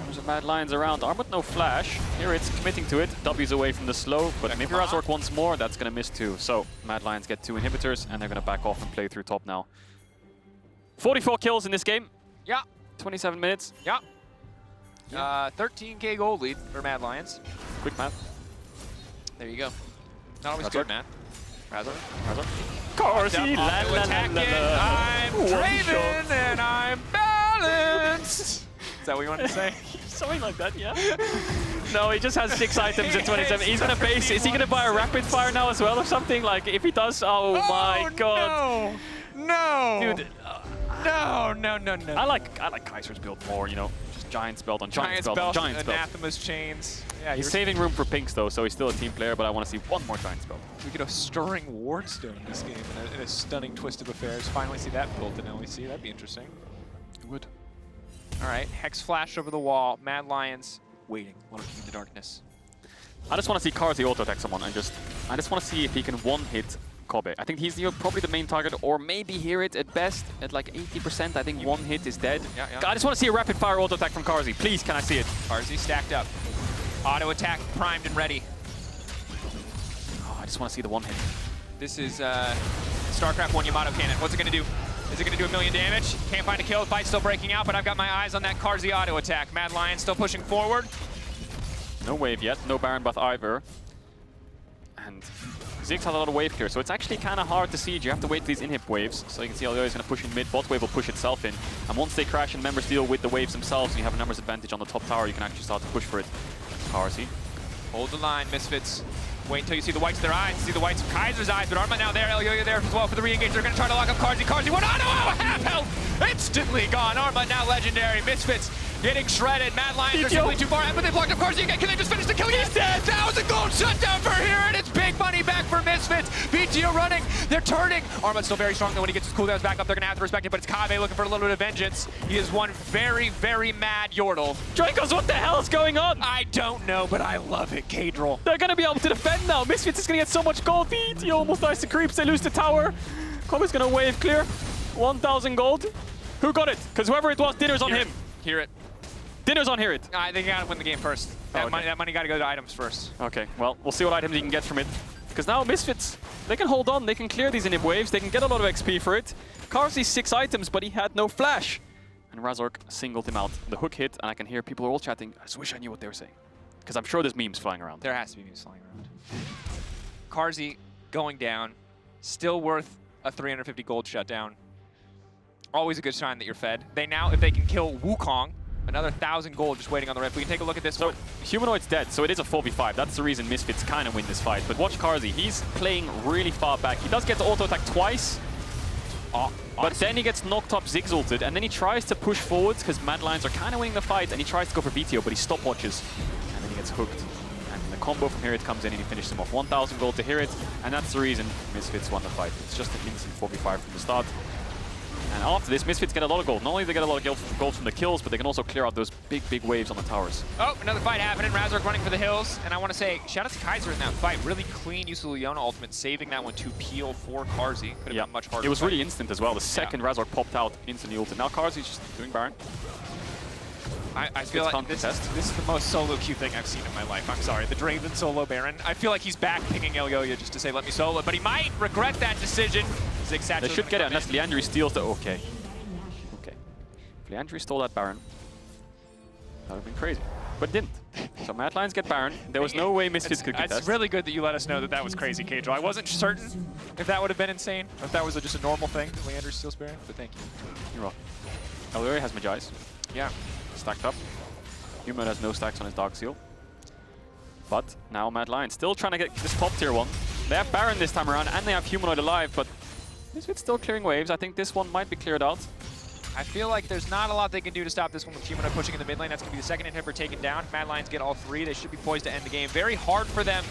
There's a Mad Lions around. Armut no flash. HiRit's committing to it. W's away from the slow, but maybe Razork once more. That's going to miss too. So Mad Lions get 2 inhibitors, and they're going to back off and play through top now. 44 kills in this game. Yeah. 27 minutes. Yeah. 13k gold lead for Mad Lions. Quick math. There you go. Not always good, man. Razork. Carzzy, I'm Draven and I'm balanced. Is that what you wanted to say? Something like that, yeah. No, he just has 6 items at 27. He's gonna base. Is he gonna buy a rapid fire now as well or something? Like, if he does, oh my god. No. Dude. No. I like Kaiser's build more, you know. Just giant spell on giant spell on giant spell. Anathema's chains. Yeah, he's saving room for pinks though, so he's still a team player, but I want to see one more giant spell. We get a stirring wardstone in this game in a stunning twist of affairs. Finally see that built in LEC. That'd be interesting. It would. All right, Hex Flash over the wall. Mad Lions waiting, lurking in the darkness. I just want to see Carzzy auto-attack someone and I just want to see if he can one-hit Kobbe. I think he's probably the main target, or maybe HiRit at best at like 80%. I think one hit is dead. Yeah. I just want to see a rapid-fire auto-attack from Carzzy. Please, can I see it? Carzzy stacked up. Auto attack primed and ready. Oh, I just want to see the one hit. This is StarCraft 1 Yamato cannon. What's it going to do? Is it going to do 1 million damage? Can't find a kill. Fight's still breaking out, but I've got my eyes on that Carzzy auto attack. Mad Lion still pushing forward. No wave yet, no Baron buff either. And Ziggs has a lot of wave clear, so it's actually kind of hard to siege. You have to wait for these inhib waves. So you can see Elyoya is going to push in mid. Bot wave will push itself in. And once they crash and members deal with the waves themselves, and you have a numbers advantage on the top tower, you can actually start to push for it. Carzzy. Hold the line, Misfits. Wait until you see the whites of their eyes, see the whites of Kaiser's eyes, but Armut now there, Elyoya there as well for the re-engage. They're going to try to lock up Carzzy. Carzzy, one auto, half health! Instantly gone. Armut now legendary. Misfits getting shredded. Mad Lions are simply too far ahead, but they blocked up Carzzy again. Can they just finish the kill? He's dead! 1,000 gold shutdown for HiRit, and it's big money back for Misfits. Vetheo running, they're turning. Armut's still very strong though. When he gets his cooldowns back up, they're going to have to respect it, but it's Kobbe looking for a little bit of vengeance. He is one very, very mad Yordle. Drakos, what the hell is going on? I don't know, but I love it, Caedrel. They're going to be able to defend now. Misfits is going to get so much gold. He almost dies to creeps. They lose the tower. Kobbe's going to wave clear. 1,000 gold. Who got it? Because whoever it was, dinner's on him. HiRit. Dinner's on HiRit. I think you got to win the game first. That money got to go to items first. Okay, well, we'll see what items he can get from it. Because now Misfits, they can hold on. They can clear these inhib waves. They can get a lot of XP for it. Carzzy's 6 items, but he had no flash. And Razork singled him out. The hook hit, and I can hear people are all chatting. I just wish I knew what they were saying. Because I'm sure there's memes flying around. There has to be memes flying around. Carzzy going down. Still worth a 350 gold shutdown. Always a good sign that you're fed. They now, if they can kill Wukong, another 1,000 gold just waiting on the rift. We can take a look at this. So Humanoid's dead, so it is a 4v5. That's the reason Misfits kind of win this fight. But watch Carzzy. He's playing really far back. He does get to auto-attack twice. But then he gets knocked up, Ziggs ulted, and then he tries to push forwards because Mad Lions are kind of winning the fight, and he tries to go for Vetheo, but he stopwatches, and then he gets hooked. And the combo from HiRit comes in and he finishes him off. 1,000 gold to HiRit, and that's the reason Misfits won the fight. It's just an instant 4v5 from the start. And after this, Misfits get a lot of gold. Not only do they get a lot of gold from the kills, but they can also clear out those big waves on the towers. Oh, another fight happening. Razork running for the hills. And I want to say, shout out to Kaiser in that fight. Really clean use of Leona ultimate, saving that one to peel for Carzzy. Could have been much harder. It was really instant as well. The second Razork popped out, instantly ulted. Now Carzzy's just doing Baron. I feel like this is the most solo queue thing I've seen in my life. I'm sorry. The Draven solo Baron. I feel like he's back picking Elyoya just to say, let me solo. But he might regret that decision. Ziggs they should get it unless Leandry steals the... Okay. If Leandry stole that Baron, that would have been crazy. But didn't. So Mad Lions get Baron. There was no way Misfits could contest. It's really good that you let us know that that was crazy, Caedrel. I wasn't certain if that would have been insane, or if that was just a normal thing that Leandry steals Baron, but thank you. You're welcome. Elyoya has Jayce. Yeah. Stacked up. Humanoid has no stacks on his Dark Seal. But now Mad Lions still trying to get this top tier one. They have Baron this time around, and they have Humanoid alive, but Misfits still clearing waves. I think this one might be cleared out. I feel like there's not a lot they can do to stop this one with Humanoid pushing in the mid lane. That's going to be the second inhibitor taken down. Mad Lions get all 3. They should be poised to end the game. Very hard for them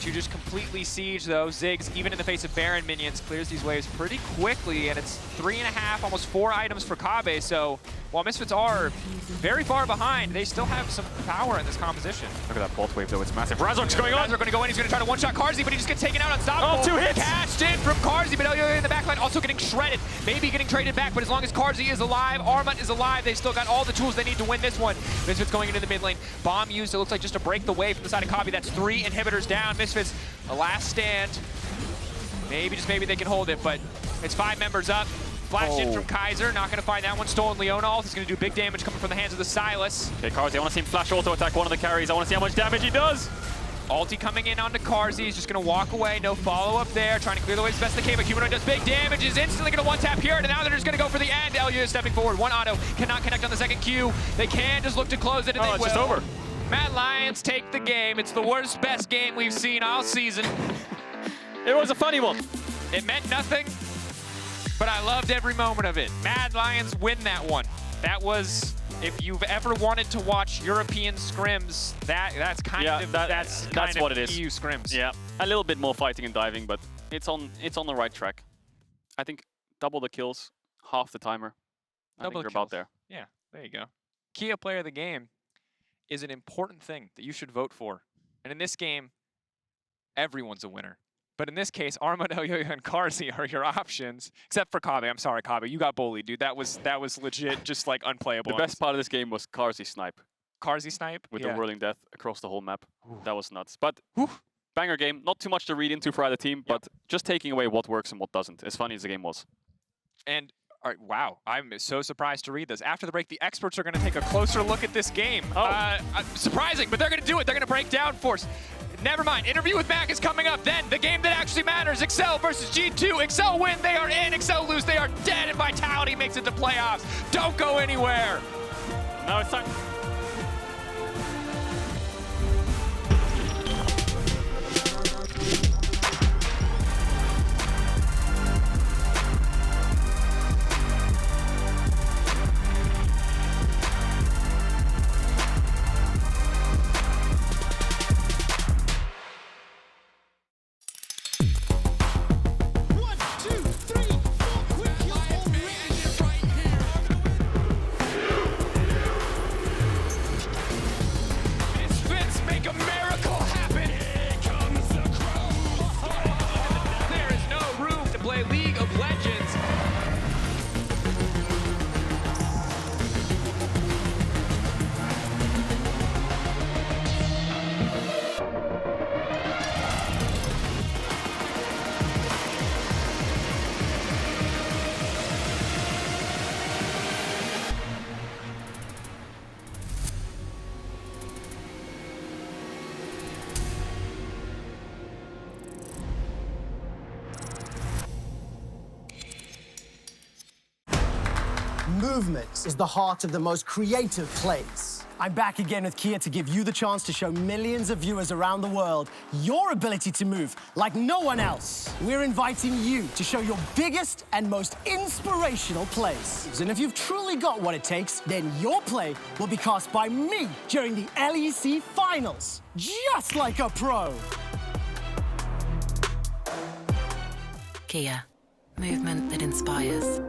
to just completely siege, though. Ziggs, even in the face of Baron minions, clears these waves pretty quickly, and it's 3.5, almost 4 items for Kobbe. So while Misfits are very far behind, they still have some power in this composition. Look at that bolt wave, though. It's massive. Razork's going on. Razork going to go in. He's going to try to one-shot Carzzy, but he just gets taken out unstoppable. Oh, 2 hits! Cashed in from Carzzy, but Elyoya in the backline also getting shredded. Maybe getting traded back, but as long as Carzzy is alive, Armut is alive, they've still got all the tools they need to win this one. Misfits going into the mid lane. Bomb used, it looks like just to break the way from the side of Kobbe. That's 3 inhibitors down. Misfits, a last stand. Maybe, just maybe they can hold it, but it's 5 members up. Flash in from Kaiser, not going to find that one. Stolen Leona ult. He's going to do big damage coming from the hands of the Sylas. Okay, Carzzy, I want to see him flash auto attack one of the carries. I want to see how much damage he does. Ulti coming in onto Carzzy. He's just going to walk away. No follow-up there. Trying to clear the way as best they can, but Humanoid does big damage. Is instantly going to one-tap here, and now they're just going to go for the end. Elyoya stepping forward. One auto. Cannot connect on the second Q. They can just look to close it, and they will. It's just over. Mad Lions take the game. It's the worst, best game we've seen all season. It was a funny one. It meant nothing, but I loved every moment of it. Mad Lions win that one. That was, if you've ever wanted to watch European scrims, that's kind of what it is. EU scrims. Yeah, a little bit more fighting and diving, but it's on the right track. I think double the kills, half the timer. I think we're about there. Yeah. There you go. Kia player of the game is an important thing that you should vote for. And in this game, everyone's a winner. But in this case, Armut, Elyoya, and Carzzy are your options, except for Kobbe. I'm sorry, Kobbe. You got bullied, dude. That was legit just like unplayable. The best part of this game was Carzzy snipe. Carzzy snipe? With yeah. the whirling death across the whole map. That was nuts. But banger game. Not too much to read into for either team, but just taking away what works and what doesn't. As funny as the game was. And all right, wow, I'm so surprised to read this. After the break, the experts are going to take a closer look at this game. Surprising, but they're going to do it. They're going to break down Force. Never mind. Interview with Mac is coming up. Then the game that actually matters. Excel versus G2. Excel win. They are in. Excel lose. They are dead. And Vitality makes it to playoffs. Don't go anywhere. Now it's time. Movement is the heart of the most creative plays. I'm back again with Kia to give you the chance to show millions of viewers around the world your ability to move like no one else. We're inviting you to show your biggest and most inspirational plays. And if you've truly got what it takes, then your play will be cast by me during the LEC Finals, just like a pro. Kia, movement that inspires.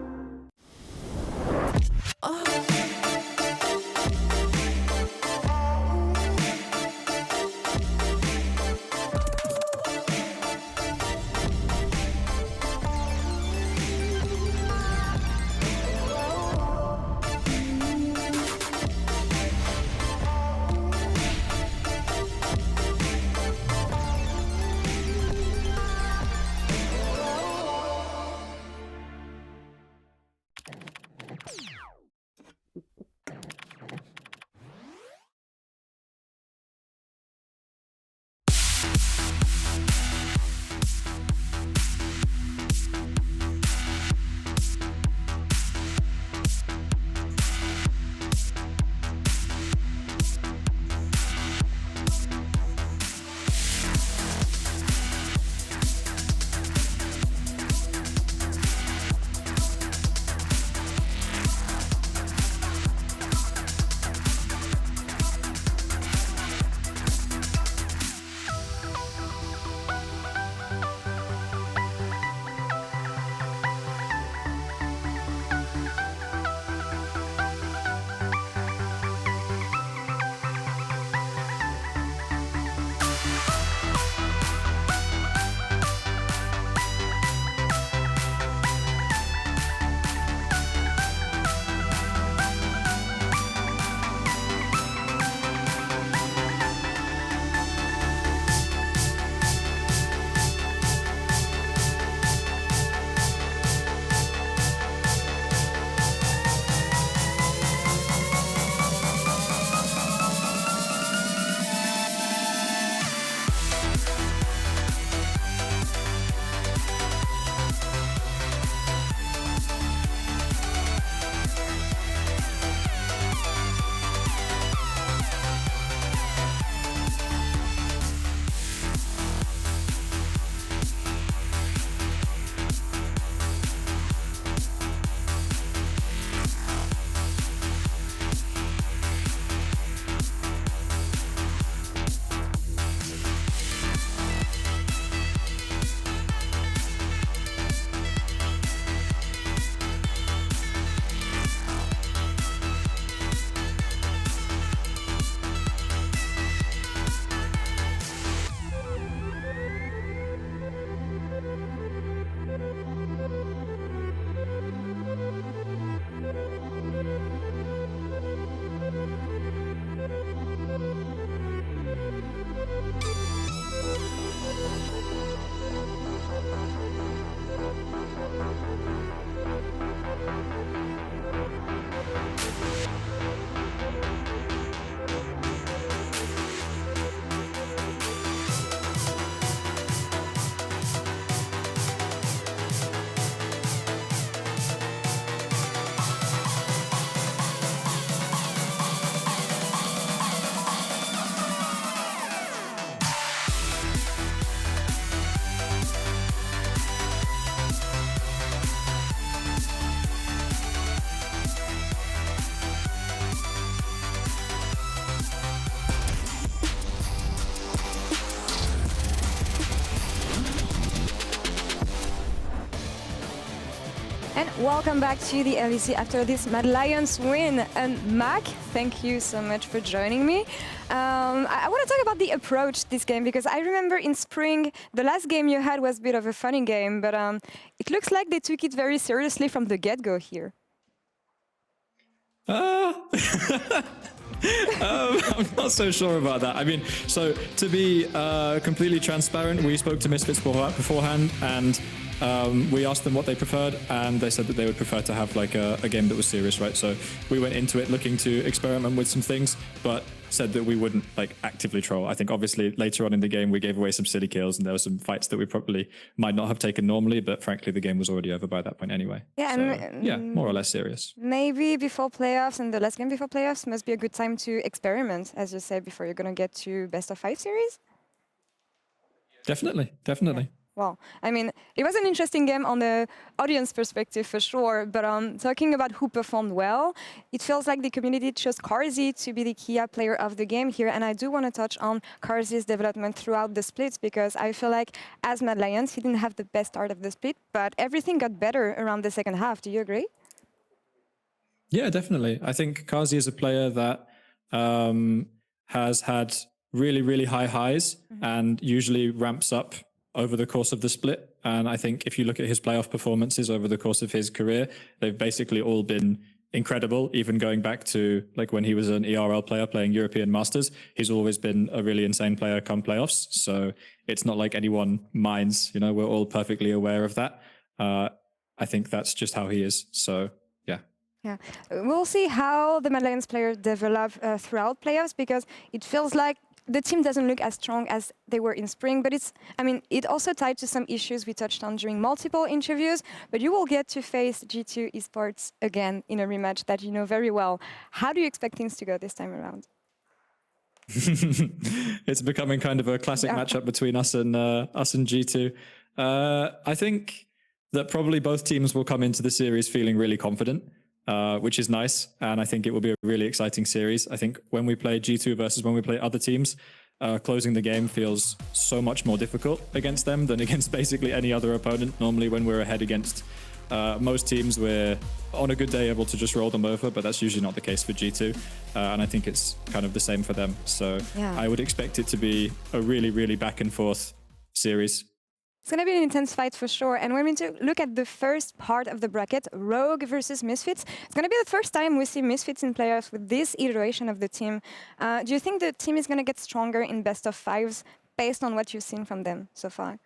welcome back to the LEC after this Mad Lions win. And Mac, thank you so much for joining me. I want to talk about the approach this game, because I remember in spring, the last game you had was a bit of a funny game, but it looks like they took it very seriously from the get-go here. I'm not so sure about that. I mean, so to be completely transparent, we spoke to Misfits beforehand, and we asked them what they preferred, and they said that they would prefer to have like a game that was serious, right? So we went into it looking to experiment with some things, but said that we wouldn't like actively troll. I think obviously later on in the game we gave away some silly kills, and there were some fights that we probably might not have taken normally, but frankly the game was already over by that point anyway. Yeah, so, yeah, more or less serious. Maybe before playoffs, and the last game before playoffs must be a good time to experiment, as you said, before you're going to get to best of 5 series. Definitely, definitely. Yeah. Well, I mean, it was an interesting game on the audience perspective for sure, but talking about who performed well, it feels like the community chose Carzzy to be the key player of the game here, and I do want to touch on Carzzy's development throughout the splits, because I feel like as Mad Lions, he didn't have the best start of the split, but everything got better around the second half. Do you agree? Yeah, definitely. I think Carzzy is a player that has had really, really high highs and usually ramps up over the course of the split. And I think if you look at his playoff performances over the course of his career, they've basically all been incredible, even going back to like when he was an ERL player playing European Masters. He's always been a really insane player come playoffs. So it's not like anyone minds, you know, we're all perfectly aware of that. I think that's just how he is. So yeah. Yeah, we'll see how the Mad Lions players develop throughout playoffs, because it feels like the team doesn't look as strong as they were in spring, but it's, I mean, it also tied to some issues we touched on during multiple interviews, but you will get to face G2 Esports again in a rematch that you know very well. How do you expect things to go this time around? It's becoming kind of a classic matchup between us and G2. I think that probably both teams will come into the series feeling really confident. Which is nice, and I think it will be a really exciting series. I think when we play G2 versus when we play other teams, closing the game feels so much more difficult against them than against basically any other opponent. Normally when we're ahead against most teams, we're on a good day able to just roll them over, but that's usually not the case for G2, and I think it's kind of the same for them. So yeah. I would expect it to be a really, really back and forth series. It's going to be an intense fight for sure. And when we look at the first part of the bracket, Rogue versus Misfits, it's going to be the first time we see Misfits in playoffs with this iteration of the team. Do you think the team is going to get stronger in best of 5s based on what you've seen from them so far?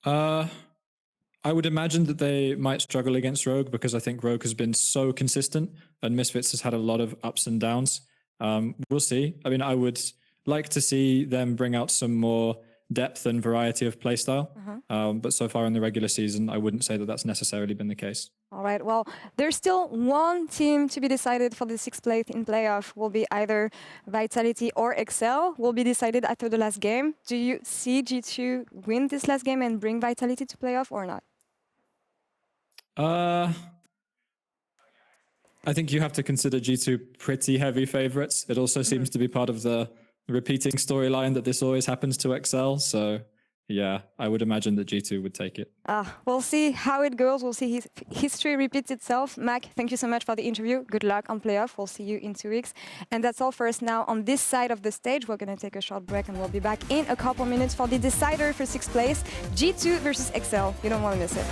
I would imagine that they might struggle against Rogue, because I think Rogue has been so consistent and Misfits has had a lot of ups and downs. We'll see. I mean, I would like to see them bring out some more depth and variety of playstyle. But so far in the regular season, I wouldn't say that that's necessarily been the case. All right, well, there's still one team to be decided for the 6th place in playoff. Will be either Vitality or Excel. Will be decided after the last game. Do you see G2 win this last game and bring Vitality to playoff or not? I think you have to consider G2 pretty heavy favorites. It also seems to be part of the repeating storyline that this always happens to Excel. So yeah, I would imagine that G2 would take it. We'll see how it goes. We'll see history repeats itself. Mac, thank you so much for the interview. Good luck on playoff. We'll see you in 2 weeks. And that's all for us now on this side of the stage. We're going to take a short break and we'll be back in a couple minutes for the decider for 6th place, G2 versus Excel. You don't want to miss it.